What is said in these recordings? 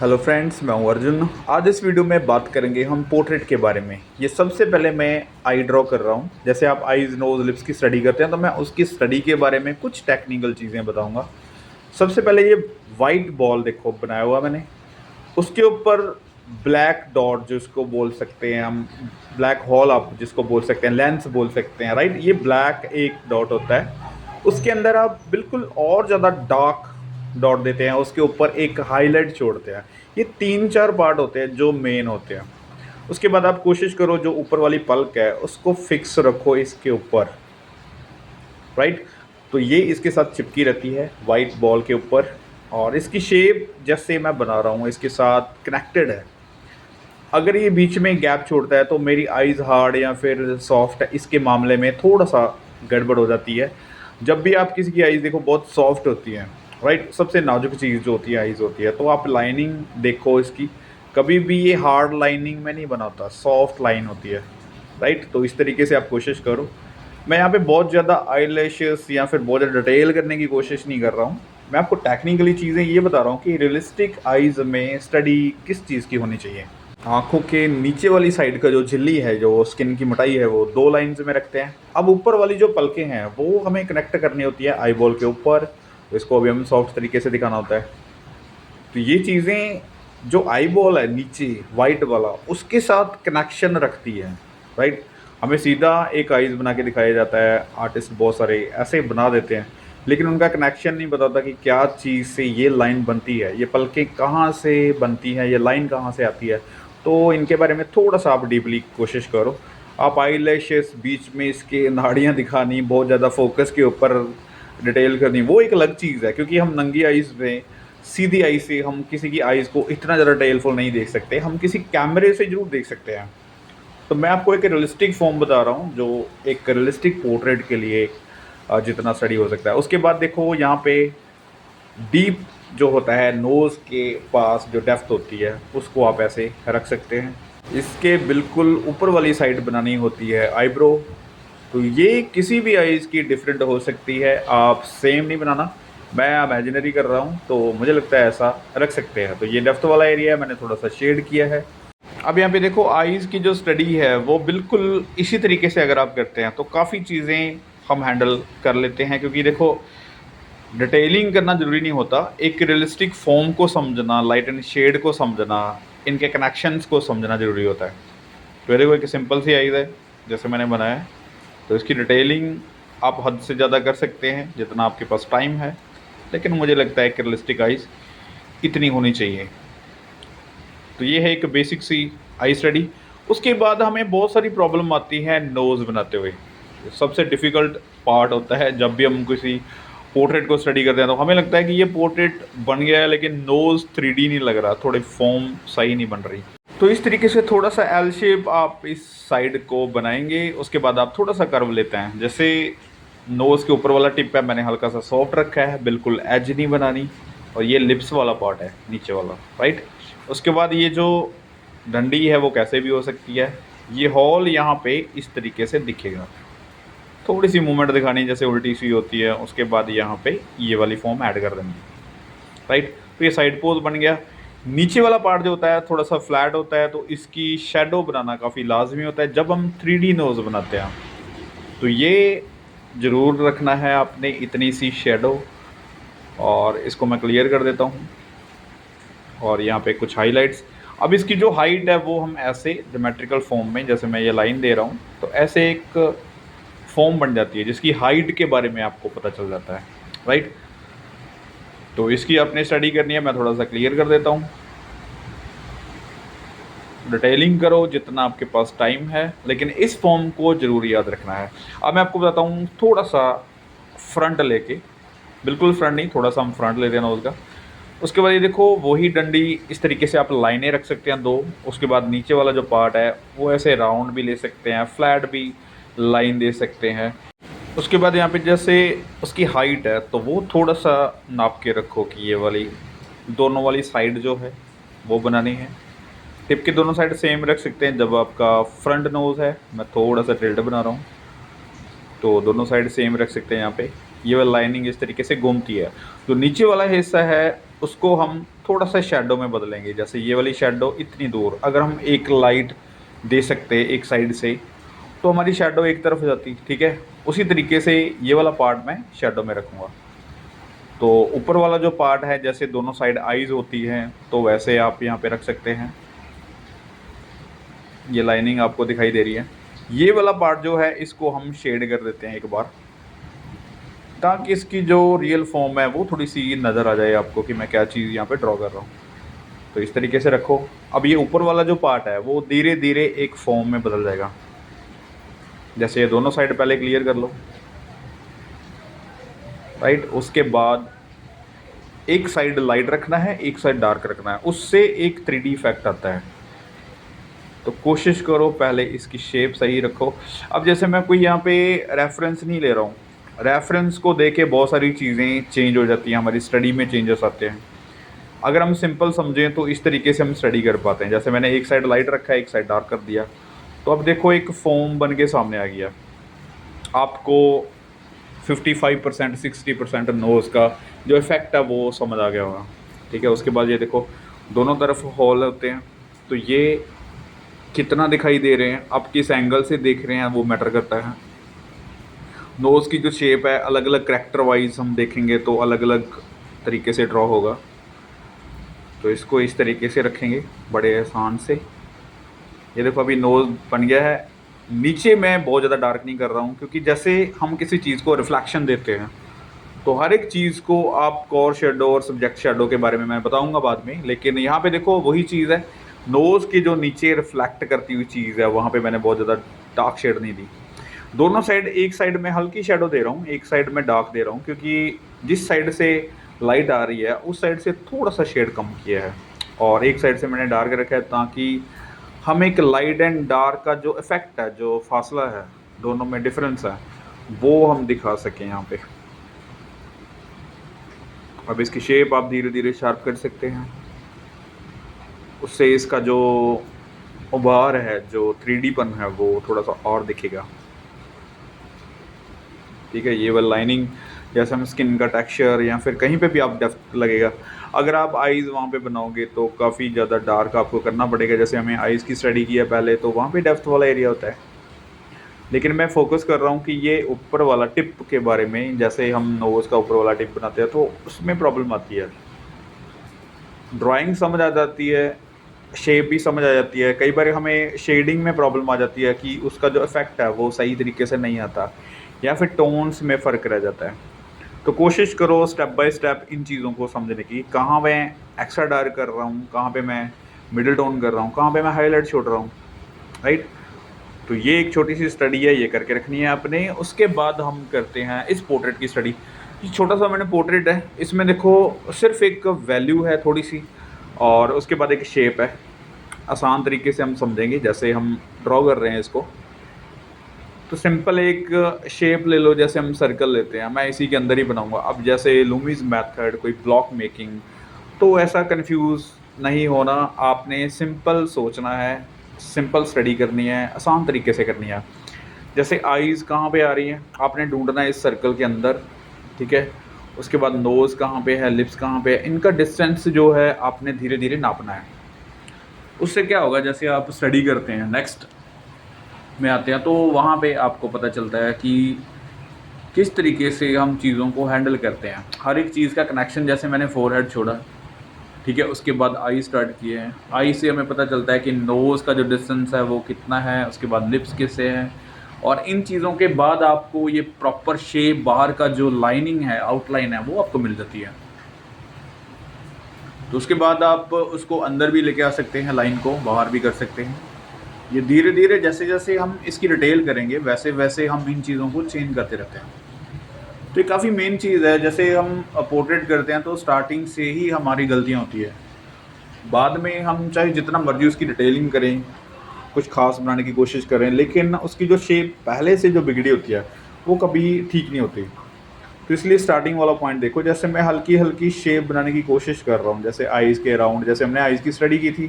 Hello friends, मैं हूं अर्जुन। आज इस वीडियो में बात करेंगे हम पोर्ट्रेट के बारे में। ये सबसे पहले मैं आई ड्रॉ कर रहा हूं। जैसे आप आईज, नोज, लिप्स की स्टडी करते हैं तो मैं उसकी स्टडी के बारे में कुछ टेक्निकल चीज़ें बताऊंगा। सबसे पहले ये वाइट बॉल देखो बनाया हुआ मैंने, उसके ऊपर ब्लैक डॉट जिसको बोल सकते हैं हम, ब्लैक होल आप जिसको बोल सकते हैं, लेंस बोल सकते हैं, राइट। ये ब्लैक एक डॉट होता है, उसके अंदर आप बिल्कुल और ज़्यादा डार्क डॉट देते हैं, उसके ऊपर एक हाईलाइट छोड़ते हैं। ये 3-4 पार्ट होते हैं जो मेन होते हैं। उसके बाद आप कोशिश करो जो ऊपर वाली पल्क है उसको फिक्स रखो इसके ऊपर, राइट। तो ये इसके साथ चिपकी रहती है वाइट बॉल के ऊपर, और इसकी शेप जैसे मैं बना रहा हूँ इसके साथ कनेक्टेड है। अगर ये बीच में गैप छोड़ता है तो मेरी आइज़ हार्ड या फिर सॉफ्ट है, इसके मामले में थोड़ा सा गड़बड़ हो जाती है। जब भी आप किसी की आइज़ देखो बहुत सॉफ्ट होती है, राइट। सबसे नाजुक चीज़ जो होती है आइज़ होती है। तो आप लाइनिंग देखो इसकी, कभी भी ये हार्ड लाइनिंग में नहीं बनाता, सॉफ्ट लाइन होती है, राइट। तो इस तरीके से आप कोशिश करो। मैं यहाँ पे बहुत ज़्यादा आईलैशेस या फिर बहुत ज़्यादा डिटेल करने की कोशिश नहीं कर रहा हूँ। मैं आपको टेक्निकली चीज़ें ये बता रहा हूँ कि रियलिस्टिक आइज़ में स्टडी किस चीज़ की होनी चाहिए। आँखों के नीचे वाली साइड का जो झिल्ली है, जो स्किन की मोटाई है, वो 2 लाइन्स में रखते हैं। अब ऊपर वाली जो पलकें हैं वो हमें कनेक्ट करनी होती है आई बॉल के ऊपर। तो इसको अभी हमें सॉफ्ट तरीके से दिखाना होता है। तो ये चीज़ें जो आई बॉल है नीचे वाइट वाला, उसके साथ कनेक्शन रखती है, राइट। हमें सीधा एक आइज़ बना के दिखाया जाता है, आर्टिस्ट बहुत सारे ऐसे बना देते हैं, लेकिन उनका कनेक्शन नहीं बताता कि क्या चीज़ से ये लाइन बनती है, ये पलकें कहाँ से बनती हैं, ये लाइन कहाँ से आती है। तो इनके बारे में थोड़ा सा आप डीपली कोशिश करो। आप आई लैशेस बीच में इसके नाड़ियाँ दिखानी, बहुत ज़्यादा फोकस के ऊपर डिटेल करनी, वो एक अलग चीज़ है, क्योंकि हम नंगी आइज़ में सीधी आई से हम किसी की आइज़ को इतना ज़्यादा डिटेलफुल नहीं देख सकते। हम किसी कैमरे से ज़रूर देख सकते हैं। तो मैं आपको एक रियलिस्टिक फॉर्म बता रहा हूँ जो एक रियलिस्टिक पोर्ट्रेट के लिए जितना स्टडी हो सकता है। उसके बाद देखो यहाँ पे डीप जो होता है नोज़ के पास जो डेप्थ होती है उसको आप ऐसे रख सकते हैं। इसके बिल्कुल ऊपर वाली साइड बनानी होती है आईब्रो। तो ये किसी भी आइज़ की डिफरेंट हो सकती है, आप सेम नहीं बनाना। मैं इमेजिनरी कर रहा हूँ तो मुझे लगता है ऐसा रख सकते हैं। तो ये डेप्थ वाला एरिया है, मैंने थोड़ा सा शेड किया है। अब यहाँ पे देखो आइज़ की जो स्टडी है वो बिल्कुल इसी तरीके से अगर आप करते हैं तो काफ़ी चीज़ें हम हैंडल कर लेते हैं, क्योंकि देखो डिटेलिंग करना ज़रूरी नहीं होता, एक रियलिस्टिक फॉर्म को समझना, लाइट एंड शेड को समझना, इनके कनेक्शंस को समझना ज़रूरी होता है। तो देखो एक सिंपल सी आइज़ है जैसे मैंने बनाया है, तो इसकी डिटेलिंग आप हद से ज़्यादा कर सकते हैं जितना आपके पास टाइम है, लेकिन मुझे लगता है कि रियलिस्टिक आइज़ इतनी होनी चाहिए। तो ये है एक बेसिक सी आई स्टडी। उसके बाद हमें बहुत सारी प्रॉब्लम आती है नोज़ बनाते हुए। सबसे डिफ़िकल्ट पार्ट होता है जब भी हम किसी पोर्ट्रेट को स्टडी करते हैं तो हमें लगता है कि ये पोर्ट्रेट बन गया है, लेकिन नोज़ 3D नहीं लग रहा, थोड़ी फॉर्म सही नहीं बन रही। तो इस तरीके से थोड़ा सा एल शेप आप इस साइड को बनाएंगे। उसके बाद आप थोड़ा सा कर्व लेते हैं, जैसे नोज़ के ऊपर वाला टिप है मैंने हल्का सा सॉफ्ट रखा है, बिल्कुल एज नहीं बनानी। और ये लिप्स वाला पार्ट है नीचे वाला, राइट। उसके बाद ये जो डंडी है वो कैसे भी हो सकती है। ये हॉल यहाँ पे इस तरीके से दिखेगा, थोड़ी सी मूवमेंट दिखानी जैसे उल्टी सी होती है। उसके बाद यहाँ पे ये वाली फॉर्म ऐड कर देंगे, राइट। तो ये साइड पोज बन गया। नीचे वाला पार्ट जो होता है थोड़ा सा फ्लैट होता है, तो इसकी शेडो बनाना काफ़ी लाजमी होता है जब हम 3D नोज़ बनाते हैं। तो ये ज़रूर रखना है आपने इतनी सी शेडो, और इसको मैं क्लियर कर देता हूँ। और यहाँ पे कुछ हाइलाइट्स। अब इसकी जो हाइट है वो हम ऐसे ज्योमेट्रिकल फॉर्म में, जैसे मैं ये लाइन दे रहा हूँ तो ऐसे एक फॉर्म बन जाती है जिसकी हाइट के बारे में आपको पता चल जाता है, राइट। तो इसकी आपने स्टडी करनी है, मैं थोड़ा सा क्लियर कर देता हूँ। डिटेलिंग करो जितना आपके पास टाइम है, लेकिन इस फॉर्म को ज़रूर याद रखना है। अब मैं आपको बताता हूँ थोड़ा सा फ्रंट लेके, बिल्कुल फ्रंट नहीं, थोड़ा सा हम फ्रंट ले देना उसका। उसके बाद ये देखो वही डंडी इस तरीके से आप लाइनें रख सकते हैं 2। उसके बाद नीचे वाला जो पार्ट है वो ऐसे राउंड भी ले सकते हैं, फ्लैट भी लाइन दे सकते हैं। उसके बाद यहाँ पे जैसे उसकी हाइट है तो वो थोड़ा सा नाप के रखो कि ये वाली दोनों वाली साइड जो है वो बनानी है। टिप के दोनों साइड सेम रख सकते हैं। जब आपका फ्रंट नोज़ है, मैं थोड़ा सा टिल्ट बना रहा हूँ, तो दोनों साइड सेम रख सकते हैं। यहाँ पे ये वाला लाइनिंग इस तरीके से घूमती है। जो नीचे वाला हिस्सा है उसको हम थोड़ा सा शेडो में बदलेंगे। जैसे ये वाली शेडो इतनी दूर अगर हम एक लाइट दे सकते हैं एक साइड से तो हमारी शेडो एक तरफ हो जाती, ठीक है। उसी तरीके से ये वाला पार्ट मैं शेडो में रखूँगा। तो ऊपर वाला जो पार्ट है जैसे दोनों साइड आईज होती हैं तो वैसे आप यहाँ पे रख सकते हैं। ये लाइनिंग आपको दिखाई दे रही है। ये वाला पार्ट जो है इसको हम शेड कर देते हैं एक बार, ताकि इसकी जो रियल फॉर्म है वो थोड़ी सी नज़र आ जाए आपको कि मैं क्या चीज़ यहाँ पे ड्रॉ कर रहा हूँ। तो इस तरीके से रखो। अब ये ऊपर वाला जो पार्ट है वो धीरे धीरे एक फॉर्म में बदल जाएगा। जैसे ये दोनों साइड पहले क्लियर कर लो, राइट। उसके बाद एक साइड लाइट रखना है, एक साइड डार्क रखना है, उससे एक 3D इफेक्ट आता है। तो कोशिश करो पहले इसकी शेप सही रखो। अब जैसे मैं कोई यहाँ पे रेफरेंस नहीं ले रहा हूँ, रेफरेंस को देके बहुत सारी चीज़ें चेंज हो जाती हैं, हमारी स्टडी में चेंजेस आते हैं। अगर हम सिंपल समझें तो इस तरीके से हम स्टडी कर पाते हैं। जैसे मैंने एक साइड लाइट रखा है, एक साइड डार्क कर दिया, तो अब देखो एक फॉर्म बन के सामने आ गया। आपको 55% 60% नोज़ का जो इफ़ेक्ट है वो समझ आ गया होगा, ठीक है। उसके बाद ये देखो दोनों तरफ हॉल होते हैं, तो ये कितना दिखाई दे रहे हैं, आप किस एंगल से देख रहे हैं वो मैटर करता है। नोज़ की जो शेप है अलग अलग करैक्टर वाइज हम देखेंगे तो अलग अलग तरीके से ड्रॉ होगा। तो इसको इस तरीके से रखेंगे बड़े आसान से। ये देखो अभी नोज़ बन गया है। नीचे मैं बहुत ज़्यादा डार्क नहीं कर रहा हूँ, क्योंकि जैसे हम किसी चीज़ को रिफ्लेक्शन देते हैं तो हर एक चीज़ को आप कोर शेडो और सब्जेक्ट शेडो के बारे में मैं बताऊंगा बाद में, लेकिन यहाँ पे देखो वही चीज़ है। नोज़ की जो नीचे रिफ्लेक्ट करती हुई चीज़ है वहाँ पे मैंने बहुत ज़्यादा डार्क शेड नहीं दी। दोनों साइड, एक साइड में हल्की शेडो दे रहा हूँ, एक साइड में डार्क दे रहा हूँ, क्योंकि जिस साइड से लाइट आ रही है उस साइड से थोड़ा सा शेड कम किया है, और एक साइड से मैंने डार्क रखा है ताकि हम एक लाइट एंड डार्क का जो इफ़ेक्ट है, जो फासला है दोनों में डिफरेंस है, वो हम दिखा सकें यहाँ पे। अब इसकी शेप आप धीरे धीरे शार्प कर सकते हैं, उससे इसका जो उभार है, जो 3D-पन है वो थोड़ा सा और दिखेगा, ठीक है। ये वाला लाइनिंग जैसे हम स्किन का टेक्सचर या फिर कहीं पे भी आप डेप्थ लगेगा। अगर आप आईज़ वहाँ पे बनाओगे तो काफ़ी ज़्यादा डार्क आपको करना पड़ेगा। जैसे हमें आईज़ की स्टडी की है पहले, तो वहाँ पे डेप्थ वाला एरिया होता है, लेकिन मैं फोकस कर रहा हूँ कि ये ऊपर वाला टिप के बारे में। जैसे हम नोज़ का ऊपर वाला टिप बनाते हैं तो उसमें प्रॉब्लम आती है, ड्राइंग समझ आ जाती है, शेप भी समझ आ जाती है, कई बार हमें शेडिंग में प्रॉब्लम आ जाती है कि उसका जो इफ़ेक्ट है वो सही तरीके से नहीं आता, या फिर टोन्स में फ़र्क रह जाता है। तो कोशिश करो स्टेप बाय स्टेप इन चीज़ों को समझने की, कहाँ मैं एक्स्ट्रा डार्क कर रहा हूँ, कहाँ पे मैं मिडिल टोन कर रहा हूँ, कहाँ पे मैं हाईलाइट छोड़ रहा हूँ, राइट। तो ये एक छोटी सी स्टडी है, ये करके रखनी है आपने। उसके बाद हम करते हैं इस पोर्ट्रेट की स्टडी। ये छोटा सा मैंने पोर्ट्रेट है, इसमें देखो सिर्फ एक वैल्यू है थोड़ी सी, और उसके बाद एक शेप है। आसान तरीके से हम समझेंगे, जैसे हम ड्रॉ कर रहे हैं इसको, तो सिंपल एक शेप ले लो। जैसे हम सर्कल लेते हैं, मैं इसी के अंदर ही बनाऊंगा। अब जैसे लूमीज मेथड, कोई ब्लॉक मेकिंग, तो ऐसा कंफ्यूज नहीं होना, आपने सिंपल सोचना है, सिंपल स्टडी करनी है, आसान तरीके से करनी है। जैसे आईज़ कहाँ पे आ रही हैं आपने ढूंढना है इस सर्कल के अंदर, ठीक है। उसके बाद नोज़ कहाँ पे है, लिप्स कहाँ पे है, इनका डिस्टेंस जो है आपने धीरे धीरे नापना है। उससे क्या होगा, जैसे आप स्टडी करते हैं, नेक्स्ट में आते हैं, तो वहाँ पे आपको पता चलता है कि किस तरीके से हम चीज़ों को हैंडल करते हैं, हर एक चीज़ का कनेक्शन। जैसे मैंने फोरहेड छोड़ा, ठीक है, उसके बाद आई स्टार्ट किए हैं, आई से हमें पता चलता है कि नोज़ का जो डिस्टेंस है वो कितना है, उसके बाद लिप्स किससे हैं, और इन चीज़ों के बाद आपको ये प्रॉपर शेप, बाहर का जो लाइनिंग है, आउटलाइन है, वो आपको मिल जाती है। तो उसके बाद आप उसको अंदर भी लेके आ सकते हैं, लाइन को बाहर भी कर सकते हैं। ये धीरे धीरे जैसे जैसे हम इसकी डिटेल करेंगे वैसे वैसे हम इन चीज़ों को चेंज करते रहते हैं। तो ये काफ़ी मेन चीज़ है। जैसे हम पोर्ट्रेट करते हैं तो स्टार्टिंग से ही हमारी गलतियाँ होती है, बाद में हम चाहे जितना मर्जी उसकी डिटेलिंग करें, कुछ खास बनाने की कोशिश करें, लेकिन उसकी जो शेप पहले से जो बिगड़ी होती है वो कभी ठीक नहीं होती। तो इसलिए स्टार्टिंग वाला पॉइंट देखो। जैसे मैं हल्की हल्की शेप बनाने की कोशिश कर रहा हूँ, जैसे आइज़ के अराउंड, जैसे हमने आइज़ की स्टडी की थी,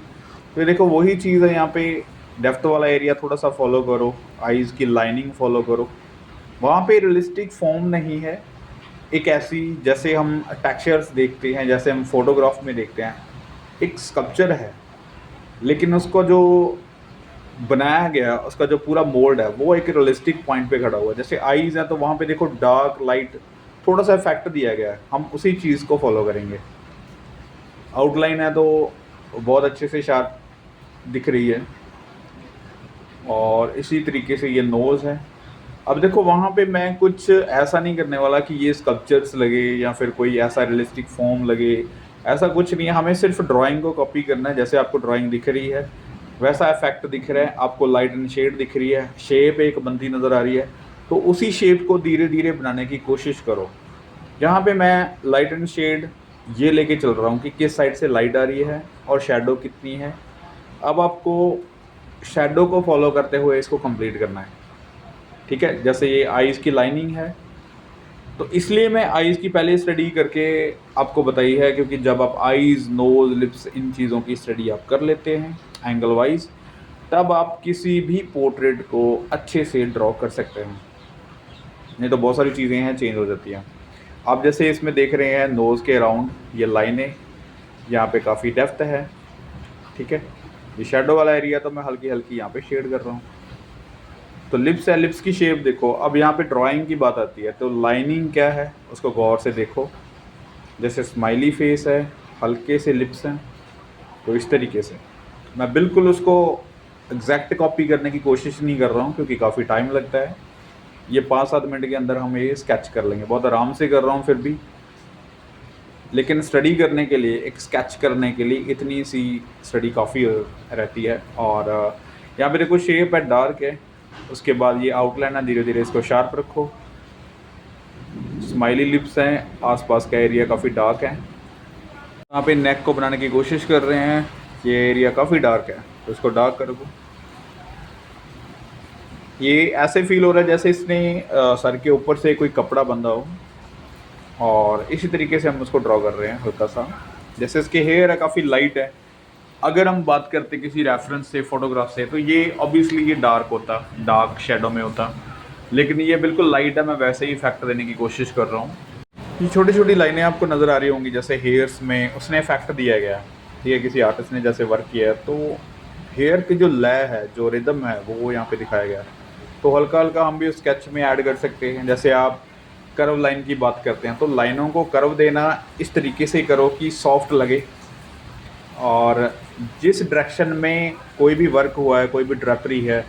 तो ये देखो वही चीज़ है। यहाँ पे डेप्थ वाला एरिया थोड़ा सा फॉलो करो, आइज़ की लाइनिंग फॉलो करो। वहाँ पे रियलिस्टिक फॉर्म नहीं है, एक ऐसी, जैसे हम टेक्सचर्स देखते हैं, जैसे हम फोटोग्राफ में देखते हैं, एक स्कल्पचर है, लेकिन उसको जो बनाया गया, उसका जो पूरा मोल्ड है वो एक रियलिस्टिक पॉइंट पे खड़ा हुआ है। जैसे आईज है तो वहाँ पे देखो डार्क लाइट थोड़ा सा इफेक्ट दिया गया है, हम उसी चीज़ को फॉलो करेंगे। आउटलाइन है तो बहुत अच्छे से शार्प दिख रही है, और इसी तरीके से ये नोज़ है। अब देखो वहाँ पे मैं कुछ ऐसा नहीं करने वाला कि ये स्कल्पचर्स लगे या फिर कोई ऐसा रियलिस्टिक फॉर्म लगे, ऐसा कुछ नहीं है। हमें सिर्फ ड्राइंग को कॉपी करना है। जैसे आपको ड्राइंग दिख रही है वैसा इफेक्ट दिख रहा है, आपको लाइट एंड शेड दिख रही है, शेप एक बनती नज़र आ रही है, तो उसी शेप को धीरे धीरे बनाने की कोशिश करो। यहाँ पे मैं लाइट एंड शेड ये लेके चल रहा हूँ कि किस साइड से लाइट आ रही है और शेडो कितनी है। अब आपको शेडो को फॉलो करते हुए इसको कंप्लीट करना है, ठीक है। जैसे ये आईज़ की लाइनिंग है, तो इसलिए मैं आईज़ की पहले स्टडी करके आपको बताई है, क्योंकि जब आप आईज़, नोज़, लिप्स, इन चीज़ों की स्टडी आप कर लेते हैं एंगल वाइज, तब आप किसी भी पोर्ट्रेट को अच्छे से ड्रॉ कर सकते हैं। नहीं तो बहुत सारी चीज़ें हैं चेंज हो जाती हैं। आप जैसे इसमें देख रहे हैं नोज़ के अराउंड ये लाइनें, यहाँ पे काफ़ी डेप्थ है, ठीक है। ये शेडो वाला एरिया तो मैं हल्की हल्की यहाँ पे शेड कर रहा हूँ। तो लिप्स है, लिप्स की शेप देखो। अब यहाँ पे ड्राइंग की बात आती है, तो लाइनिंग क्या है उसको गौर से देखो। जैसे स्माइली फेस है, हल्के से लिप्स हैं, तो इस तरीके से मैं बिल्कुल उसको एग्जैक्ट कॉपी करने की कोशिश नहीं कर रहा हूँ, क्योंकि काफ़ी टाइम लगता है। ये 5-7 मिनट के अंदर हम ये स्केच कर लेंगे, बहुत आराम से कर रहा हूँ फिर भी, लेकिन स्टडी करने के लिए, एक स्केच करने के लिए इतनी सी स्टडी काफ़ी रहती है। और यहाँ पे देखो शेप है, डार्क है, उसके बाद ये आउटलाइन है, धीरे धीरे इसको शार्प रखो। स्माइली लिप्स हैं, आसपास का एरिया काफ़ी डार्क है। यहाँ पे नेक को बनाने की कोशिश कर रहे हैं, ये एरिया काफ़ी डार्क है, तो इसको डार्क कर दो। ये ऐसे फील हो रहा है जैसे इसने सर के ऊपर से कोई कपड़ा बंधा हो, और इसी तरीके से हम उसको ड्रॉ कर रहे हैं हल्का सा। जैसे इसके हेयर है, काफ़ी लाइट है। अगर हम बात करते किसी रेफरेंस से, फोटोग्राफ से, तो ये ऑब्वियसली ये डार्क होता, डार्क शेडो में होता, लेकिन ये बिल्कुल लाइट है। मैं वैसे ही इफेक्ट देने की कोशिश कर रहा हूँ। ये छोटी छोटी लाइनें आपको नज़र आ रही होंगी, जैसे हेयर्स में उसने इफेक्ट दिया गया, ठीक है, किसी आर्टिस्ट ने जैसे वर्क किया है, तो हेयर की जो लय है, जो रिदम है, वो यहाँ पे दिखाया गया है। तो हल्का हल्का हम भी उस स्केच में ऐड कर सकते हैं। जैसे आप कर्व लाइन की बात करते हैं, तो लाइनों को कर्व देना इस तरीके से करो कि सॉफ्ट लगे, और जिस डायरेक्शन में कोई भी वर्क हुआ है, कोई भी ड्रेपरी है,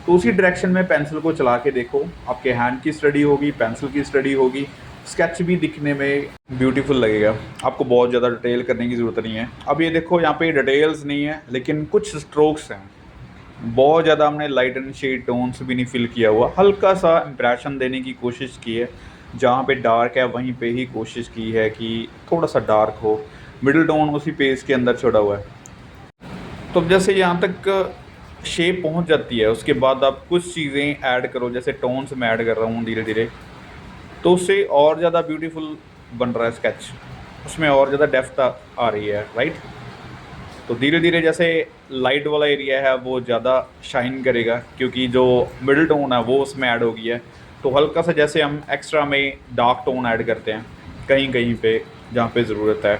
तो उसी डायरेक्शन में पेंसिल को चला के देखो। आपके हैंड की स्टडी होगी, पेंसिल की स्टडी होगी, स्केच भी दिखने में ब्यूटीफुल लगेगा। आपको बहुत ज़्यादा डिटेल करने की ज़रूरत नहीं है। अब ये देखो यहाँ पे डिटेल्स नहीं है, लेकिन कुछ स्ट्रोक्स हैं। बहुत ज़्यादा हमने लाइट एंड शेड टोन्स भी नहीं फिल किया हुआ, हल्का सा इम्प्रेशन देने की कोशिश की है। जहाँ पे डार्क है वहीं पे ही कोशिश की है कि थोड़ा सा डार्क हो, मिडिल टोन उसी पेज के अंदर छोड़ा हुआ है। तो जैसे यहाँ तक शेप पहुँच जाती है, उसके बाद आप कुछ चीज़ें ऐड करो, जैसे टोन्स मैं ऐड कर रहा हूँ धीरे धीरे, तो उससे और ज़्यादा ब्यूटीफुल बन रहा है स्केच, उसमें और ज़्यादा डेप्थ आ रही है, राइट। तो धीरे धीरे जैसे लाइट वाला एरिया है वो ज़्यादा शाइन करेगा, क्योंकि जो मिडिल टोन है वो उसमें ऐड हो गया है। तो हल्का सा जैसे हम एक्स्ट्रा में डार्क टोन ऐड करते हैं कहीं कहीं पे जहाँ पे ज़रूरत है,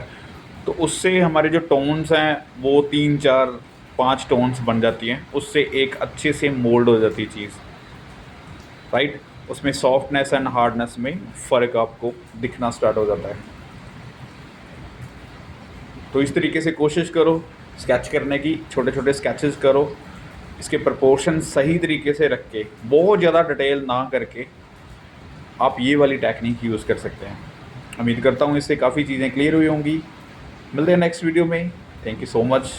तो उससे हमारे जो टोन्स हैं वो 3-4-5 टोन्स बन जाती हैं, उससे एक अच्छे से मोल्ड हो जाती है चीज़, राइट। उसमें सॉफ्टनेस एंड हार्डनेस में फ़र्क आपको दिखना स्टार्ट हो जाता है। तो इस तरीके से कोशिश करो स्केच करने की, छोटे छोटे स्केचेस करो, इसके प्रपोर्शन सही तरीके से रख के, बहुत ज़्यादा डिटेल ना करके आप ये वाली टेक्निक यूज़ कर सकते हैं। उम्मीद करता हूँ इससे काफ़ी चीज़ें क्लियर हुई होंगी। मिलते हैं नेक्स्ट वीडियो में। Thank you so much.